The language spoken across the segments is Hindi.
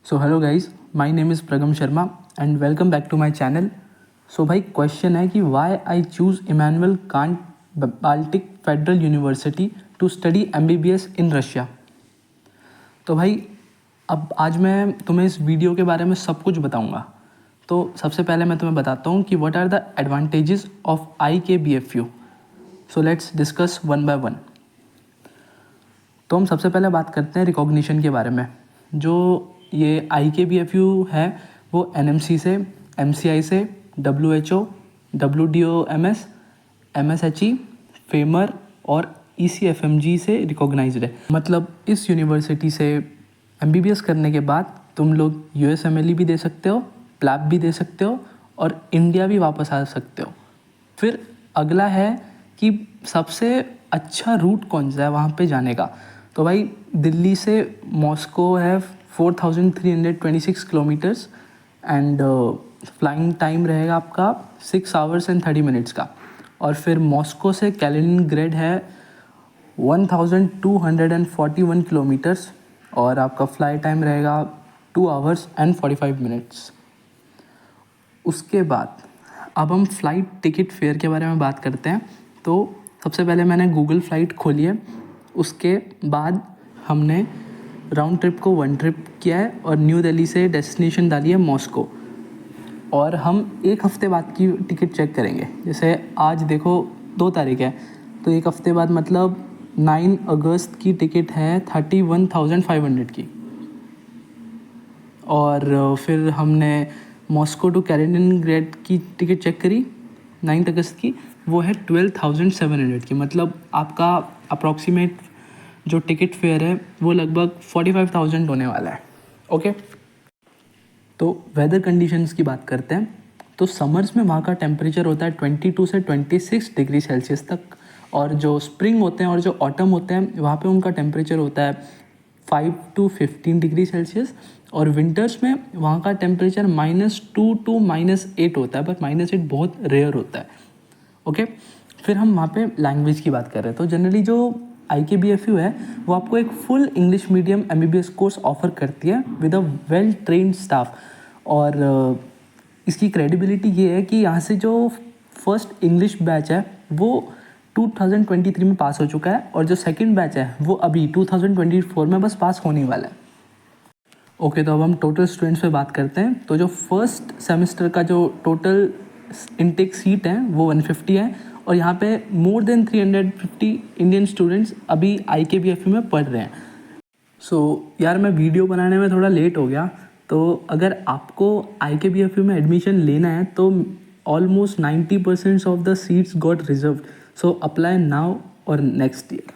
So hello guys, my name is Pragam Sharma and welcome back to my channel. So भाई क्वेश्चन है कि why I choose Immanuel Kant Baltic Federal University to study MBBS in Russia. तो भाई अब आज मैं तुम्हें इस वीडियो के बारे में सब कुछ बताऊंगा। तो सबसे पहले मैं तुम्हें बताता हूँ कि what are the advantages of IKBFU। So let's discuss one by one. तो हम सबसे पहले बात करते हैं रिकॉग्निशन के बारे में। जो ये IKBFU है वो NMC से, MCI से, WHO, WDOMS, MSHE, फेमर और ECFMG से रिकॉग्नाइज्ड है। मतलब इस यूनिवर्सिटी से MBBS करने के बाद तुम लोग USMLE भी दे सकते हो, प्लैब भी दे सकते हो और इंडिया भी वापस आ सकते हो। फिर अगला है कि सबसे अच्छा रूट कौन सा है वहाँ पे जाने का। तो भाई दिल्ली से मॉस्को है 4326 किलोमीटर्स एंड फ्लाइंग टाइम रहेगा आपका 6 आवर्स एंड 30 मिनट्स का। और फिर मॉस्को से कैलिनिनग्रेड है 1241 किलोमीटर्स और आपका फ्लाइट टाइम रहेगा 2 आवर्स एंड 45 मिनट्स। उसके बाद अब हम फ़्लाइट टिकट फेयर के बारे में बात करते हैं। तो सबसे पहले मैंने गूगल फ़्लाइट खोली है, उसके बाद हमने राउंड ट्रिप को 1 ट्रिप किया है और न्यू दिल्ली से डेस्टिनेशन डाली है मॉस्को। और हम एक हफ़्ते बाद की टिकट चेक करेंगे। जैसे आज देखो 2 तारीख है, तो एक हफ़्ते बाद मतलब 9 अगस्त की टिकट है 31,500 की। और फिर हमने मॉस्को टू कैलिनिनग्रेड की टिकट चेक करी 9 अगस्त की, वो है 12,700 की। मतलब आपका अप्रॉक्सीमेट जो टिकट फेयर है वो लगभग 45,000 होने वाला है। ओके, तो वेदर कंडीशंस की बात करते हैं। तो समर्स में वहाँ का टेम्परेचर होता है 22 से 26 डिग्री सेल्सियस तक, और जो स्प्रिंग होते हैं और जो ऑटम होते हैं वहाँ पे उनका टेम्परेचर होता है 5 to 15 डिग्री सेल्सियस। और विंटर्स में वहाँ का टेम्परेचर -2 to -8 होता है, बट -8 बहुत रेयर होता है। ओके, फिर हम वहाँ पे लैंग्वेज की बात कर रहे हैं। तो जनरली जो IKBFU है वो आपको एक full English medium MBBS course offer करती है with a well trained staff. और इसकी क्रेडिबिलिटी ये है कि यहाँ से जो फर्स्ट इंग्लिश बैच है वो 2023 में पास हो चुका है, और जो सेकंड बैच है वो अभी 2024 में बस पास होने वाला है। ओके, तो अब हम टोटल स्टूडेंट्स पे बात करते हैं। तो जो फर्स्ट सेमेस्टर का जो टोटल इनटेक सीट है वो 150 है, और यहाँ पे मोर देन 350 इंडियन स्टूडेंट्स अभी IKBFU में पढ़ रहे हैं। सो यार मैं वीडियो बनाने में थोड़ा लेट हो गया। तो अगर आपको IKBFU में एडमिशन लेना है तो almost 90% of the seats got reserved, so apply now और next year.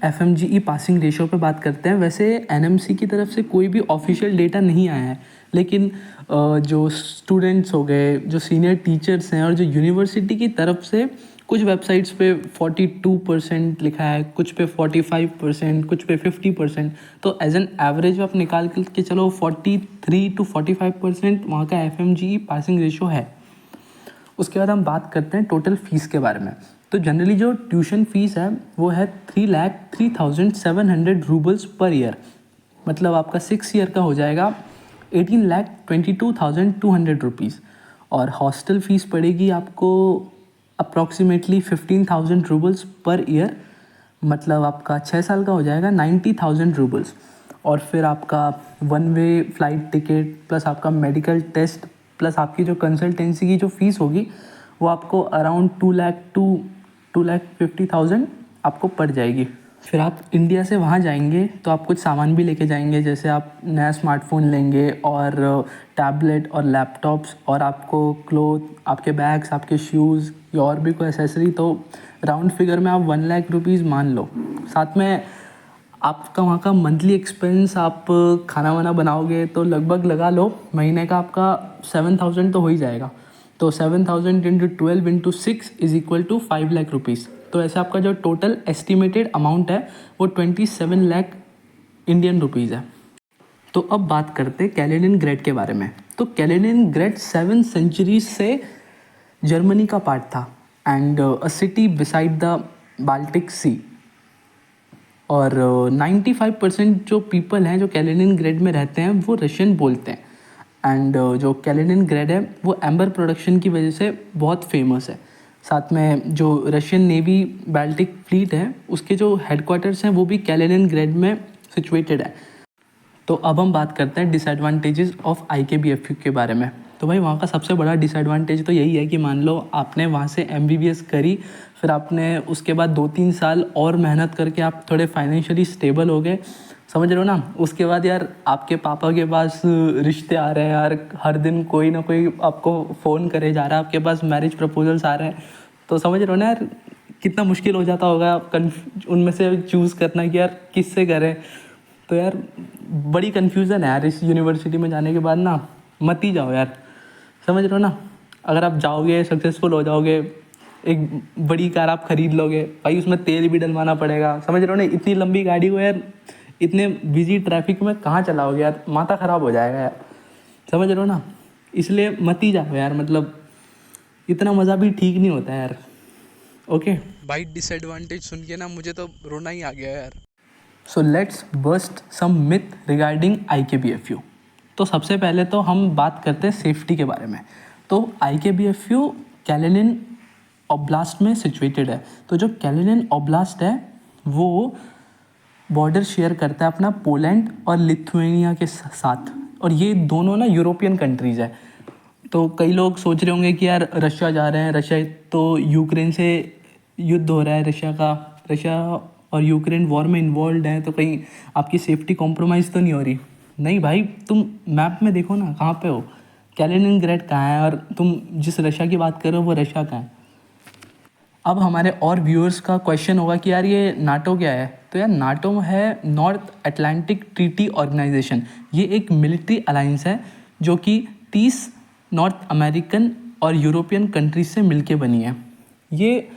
FMGE passing ratio पे बात करते हैं। वैसे NMC की तरफ से कोई भी ऑफिशियल डेटा नहीं आया है, लेकिन जो स्टूडेंट्स हो गए, जो सीनियर टीचर्स हैं और जो यूनिवर्सिटी की तरफ से कुछ वेबसाइट्स पे 42% लिखा है, कुछ पे 45%, कुछ पे 50%। तो एज एन एवरेज आप निकाल के चलो 43 to 45% वहाँ का FMGE पासिंग रेशियो है। उसके बाद हम बात करते हैं टोटल फ़ीस के बारे में। तो जनरली जो ट्यूशन फ़ीस है वो है 3,03,700 रूबल्स पर ईयर। मतलब आपका 6 ईयर का हो जाएगा 18,22,200 रुपीज़। और हॉस्टल फ़ीस पड़ेगी आपको अप्रॉक्सीमेटली 15,000 रूबल्स पर ईयर। मतलब आपका 6 साल का हो जाएगा 90,000 रूबल्स। और फिर आपका 1 वे फ्लाइट टिकट प्लस आपका मेडिकल टेस्ट प्लस आपकी जो कंसल्टेंसी की जो फ़ीस होगी वो आपको अराउंड 2,50,000 आपको पड़ जाएगी। फिर आप इंडिया से वहाँ जाएंगे तो आप कुछ सामान भी लेके जाएंगे, जैसे आप नया स्मार्टफ़ोन लेंगे और टैबलेट और लैपटॉप्स और आपको क्लोथ, आपके बैग्स, आपके शूज़ या और भी कोई एसेसरी। तो राउंड फिगर में आप 1 लाख रुपीज़ मान लो। साथ में आपका वहाँ का मंथली एक्सपेंस, आप खाना वाना बनाओगे तो लगभग लगा लो महीने का आपका 7,000 तो हो ही जाएगा। तो 7,000 × 12 × 6 = 5 लाख रुपीज़। तो ऐसे आपका जो टोटल एस्टिमेटेड अमाउंट है वो 27 लाख इंडियन रुपीज़ है। तो अब बात करते हैं कैलिनिनग्रेड के बारे में। तो कैलिनिनग्रेड 7 सेंचुरीज से जर्मनी का पार्ट था and a city beside the Baltic Sea. और 95% जो पीपल हैं जो कैलिनिनग्रेड में रहते हैं वो रशियन बोलते हैं। एंड जो कैलिनिनग्रेड है वो एम्बर प्रोडक्शन की वजह से बहुत फेमस है। साथ में जो रशियन नेवी बाल्टिक फ्लीट है उसके जो हेडक्वार्टर्स हैं वो भी कैलिनिनग्रेड में सिचुएटेड है। तो अब हम बात करते हैं डिसएडवांटेजेस ऑफ IKBFU के बारे में। तो भाई वहाँ का सबसे बड़ा डिसएडवांटेज तो यही है कि मान लो आपने वहाँ से MBBS करी, फिर आपने उसके बाद 2-3 साल और मेहनत करके आप थोड़े फाइनेंशियली स्टेबल हो गए, समझ रहे हो ना। उसके बाद यार आपके पापा के पास रिश्ते आ रहे हैं यार, हर दिन कोई ना कोई आपको फ़ोन करे जा रहा है, आपके पास मैरिज प्रपोजल्स आ रहे हैं, तो समझ रहे हो ना यार कितना मुश्किल हो जाता होगा उनमें से चूज़ करना कि यार किससे करें। तो यार बड़ी कन्फ्यूज़न है यार इस यूनिवर्सिटी में जाने के बाद ना, मत ही जाओ यार, समझ रहे हो ना। अगर आप जाओगे सक्सेसफुल हो जाओगे, एक बड़ी कार आप खरीद लोगे भाई, उसमें तेल भी डलवाना पड़ेगा, समझ रहे हो ना। इतनी लंबी गाड़ी को यार इतने बिजी ट्रैफिक में कहाँ चलाओगे यार, माथा ख़राब हो जाएगा यार, समझ रहे हो ना। इसलिए मत ही जाओ यार, मतलब इतना मज़ा भी ठीक नहीं होता है यार। ओके भाई डिसएडवांटेज सुन के ना मुझे तो रोना ही आ गया यार। So let's bust some myth regarding IKBFU। तो सबसे पहले तो हम बात करते हैं सेफ्टी के बारे में। तो IKBFU कैलिनिन ओब्लास्ट में सिचुएटेड है। तो जो कैलिनिन ओब्लास्ट है वो बॉर्डर शेयर करता है अपना पोलैंड और लिथुआनिया के साथ, और ये दोनों ना यूरोपियन कंट्रीज़ है। तो कई लोग सोच रहे होंगे कि यार रशिया जा रहे हैं, रशिया तो यूक्रेन से युद्ध हो रहा है, रशिया और यूक्रेन वॉर में इन्वॉल्व है, तो कहीं आपकी सेफ्टी कॉम्प्रोमाइज़ तो नहीं हो रही। नहीं भाई, तुम मैप में देखो ना कहाँ पे हो, कैलिनिनग्रेड कहाँ है, और तुम जिस रशिया की बात कर रहे हो वो रशिया कहाँ है। अब हमारे और व्यूअर्स का क्वेश्चन होगा कि यार ये नाटो क्या है। तो यार नाटो है नॉर्थ अटलांटिक ट्रीटी ऑर्गेनाइजेशन। ये एक मिलिट्री अलायंस है जो कि 30 नॉर्थ अमेरिकन और यूरोपियन कंट्रीज से मिलके बनी है। ये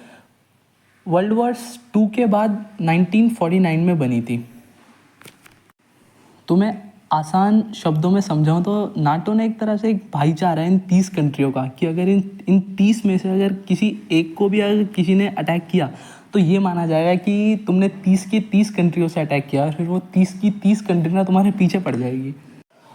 वर्ल्ड वॉर 2 के बाद 1949 में बनी थी। तो मैं आसान शब्दों में समझाऊँ तो नाटो ने एक तरह से एक भाईचारा है इन 30 कंट्रियों का, कि अगर इन 30 में से अगर किसी एक को भी अगर किसी ने अटैक किया तो ये माना जाएगा कि तुमने 30 की 30 कंट्रियों से अटैक किया, फिर वो 30 की 30 कंट्री ना तुम्हारे पीछे पड़ जाएगी।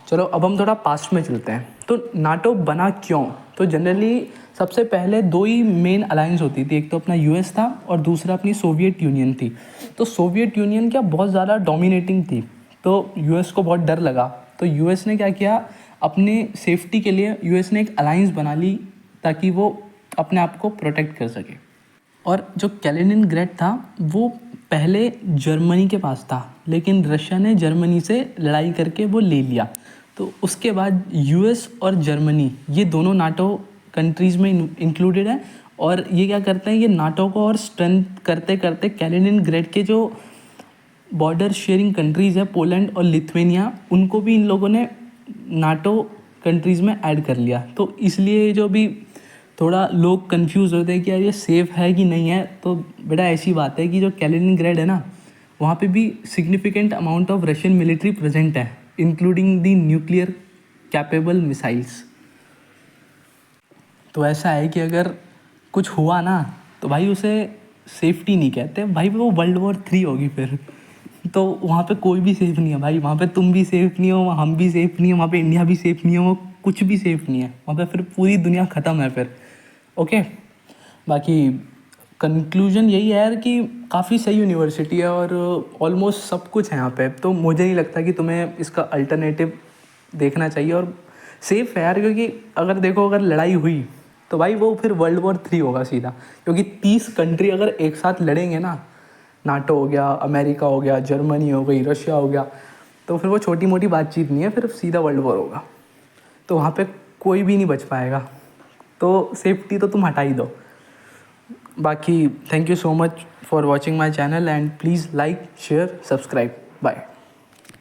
चलो अब हम थोड़ा पास्ट में चलते हैं। तो नाटो बना क्यों? तो जनरली सबसे पहले 2 ही मेन अलायंस होती थी, एक तो अपना US था और दूसरा अपनी सोवियत यूनियन थी। तो सोवियत यूनियन क्या बहुत ज़्यादा डोमिनेटिंग थी, तो US को बहुत डर लगा, तो US ने क्या किया, अपने सेफ्टी के लिए US ने एक अलायंस बना ली ताकि वो अपने आप को प्रोटेक्ट कर सके। और जो कैलिनिनग्रेड था वो पहले जर्मनी के पास था, लेकिन रशिया ने जर्मनी से लड़ाई करके वो ले लिया। तो उसके बाद US और जर्मनी ये दोनों नाटो कंट्रीज़ में इंक्लूडेड है, और ये क्या करते हैं, ये नाटो को और स्ट्रेंथ करते करते कैलिनिनग्रेड के जो बॉर्डर शेयरिंग कंट्रीज़ है पोलैंड और लिथुआनिया, उनको भी इन लोगों ने नाटो कंट्रीज़ में ऐड कर लिया। तो इसलिए जो भी थोड़ा लोग कंफ्यूज होते हैं कि यार ये सेफ़ है कि नहीं है, तो बेटा ऐसी बात है कि जो कैलिनिनग्रेड है ना, वहाँ पे भी significant amount of Russian military present है, including the nuclear capable missiles. तो ऐसा है कि अगर कुछ हुआ ना तो भाई उसे सेफ्टी नहीं कहते भाई, वो वर्ल्ड वॉर 3 होगी फिर। तो वहाँ पे कोई भी सेफ़ नहीं है भाई, वहाँ पे तुम भी सेफ़ नहीं हो, वहाँ हम भी सेफ़ नहीं है, वहाँ पे इंडिया भी सेफ़ नहीं हो, कुछ भी सेफ़ नहीं है वहाँ पे, फिर पूरी दुनिया ख़त्म है फिर। ओके, बाकी कंक्लूजन यही है यार कि काफ़ी सही यूनिवर्सिटी है और ऑलमोस्ट सब कुछ है यहाँ पे। तो मुझे नहीं लगता कि तुम्हें इसका अल्टरनेटिव देखना चाहिए, और सेफ़ है यार, क्योंकि अगर देखो अगर लड़ाई हुई तो भाई वो फिर वर्ल्ड वॉर 3 होगा सीधा, क्योंकि 30 कंट्री अगर एक साथ लड़ेंगे ना, नाटो हो गया, अमेरिका हो गया, जर्मनी हो गई, रशिया हो गया, तो फिर वो छोटी मोटी बातचीत नहीं है, फिर सीधा वर्ल्ड वॉर होगा। तो वहाँ पे कोई भी नहीं बच पाएगा, तो सेफ्टी तो तुम हटा ही दो। बाकी thank you so much for watching my channel, and please like share subscribe, bye.